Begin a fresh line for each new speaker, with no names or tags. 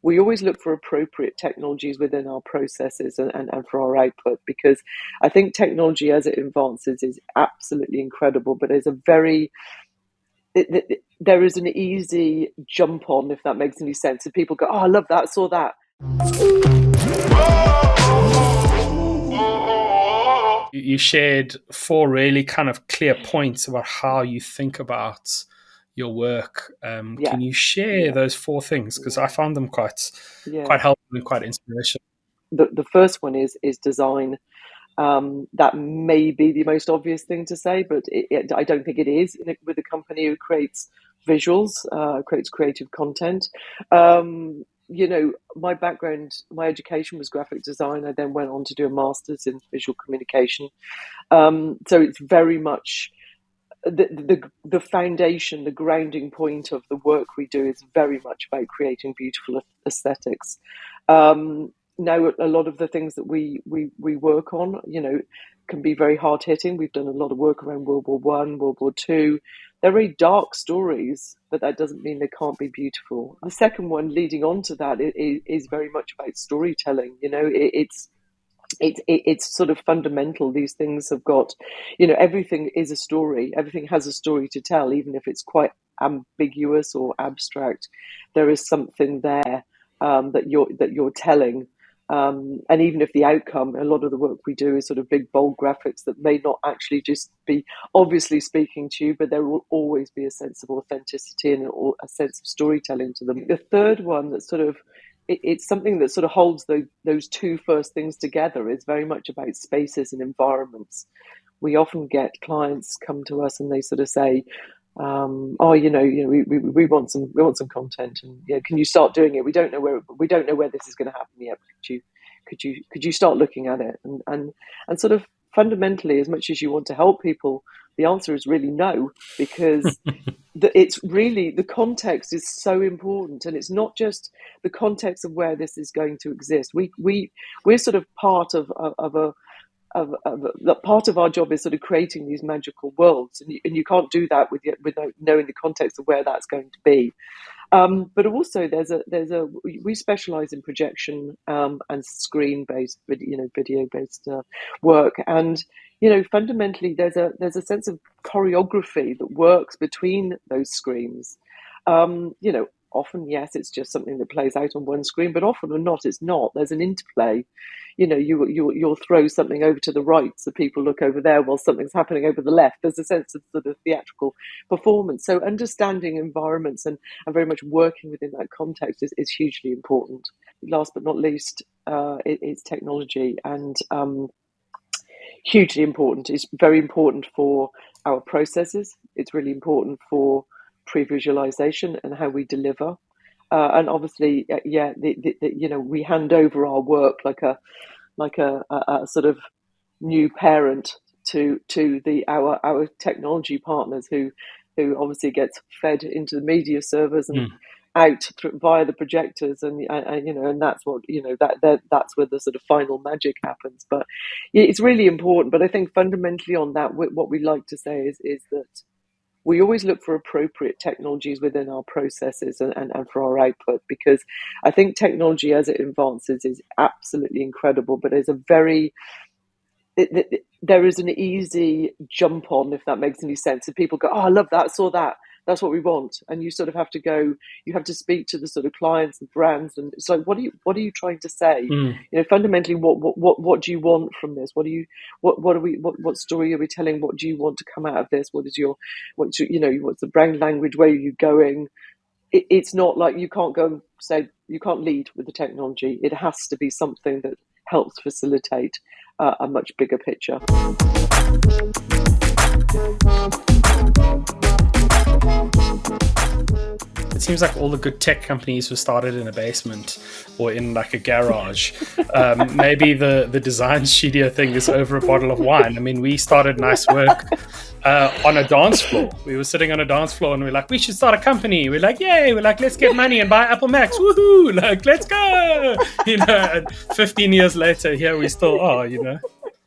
we always look for appropriate technologies within our processes and for our output, because I think technology as it advances is absolutely incredible, but there is an easy jump on, if that makes any sense. And people go, oh, I love that, I saw that.
You shared 4 really kind of clear points about how you think about your work. Can you share those 4 things? Because I found them quite helpful and quite inspirational.
The first one is design. That may be the most obvious thing to say, but I don't think it is with a company who creates visuals, creates creative content. My background, my education was graphic design. I then went on to do a master's in visual communication. So it's very much the foundation, the grounding point of the work we do is very much about creating beautiful aesthetics. Now, a lot of the things that we work on, can be very hard hitting. We've done a lot of work around World War One, World War Two. They're very dark stories, but that doesn't mean they can't be beautiful. The second one, leading on to that, is very much about storytelling. It's sort of fundamental. These things have got, everything is a story. Everything has a story to tell, even if it's quite ambiguous or abstract. There is something there that you're telling. And even if the outcome, a lot of the work we do is sort of big, bold graphics that may not actually just be obviously speaking to you, but there will always be a sense of authenticity and a sense of storytelling to them. The third one that sort of, it's something that sort of holds those 2 first things together, is very much about spaces and environments. We often get clients come to us and they sort of say, we want some content, and can you start doing it? We don't know where this is going to happen yet. Could you start looking at it? And sort of fundamentally, as much as you want to help people, the answer is really no, because it's really, the context is so important, and it's not just the context of where this is going to exist. We're sort of part of part of our job is sort of creating these magical worlds, and you can't do that without knowing the context of where that's going to be. But also, we specialize in projection and screen-based, video-based work, and fundamentally, there's a sense of choreography that works between those screens. Often, yes, it's just something that plays out on one screen, but often or not, it's not. There's an interplay. You'll throw something over to the right, so people look over there while something's happening over the left. There's a sense of sort of theatrical performance. So understanding environments and very much working within that context is hugely important. Last but not least, it's technology, and hugely important. It's very important for our processes. It's really important for pre-visualization and how we deliver, and obviously, we hand over our work like a sort of new parent to our technology partners, who obviously gets fed into the media servers and out via the projectors, and that's what that's where the sort of final magic happens. But it's really important. But I think fundamentally on that, what we like to say is that we always look for appropriate technologies within our processes and for our output, because I think technology as it advances is absolutely incredible, but there is an easy jump on, if that makes any sense. And people go, oh, I love that, I saw that, that's what we want. And you sort of have to speak to the sort of clients and brands, and it's like, what are you trying to say? Fundamentally, what do you want from this? What story are we telling? What do you want to come out of this? What's the brand language? Where are you going? It's not like you can't go and say, you can't lead with the technology. It has to be something that helps facilitate a much bigger picture.
It seems like all the good tech companies were started in a basement or in like a garage. Maybe the design studio thing is over a bottle of wine. I mean, we started nice work on a dance floor. We were sitting on a dance floor and we're like, we should start a company. We're like, yay. We're like, let's get money and buy Apple Macs. Woohoo. Like, let's go. And 15 years later, here we still are,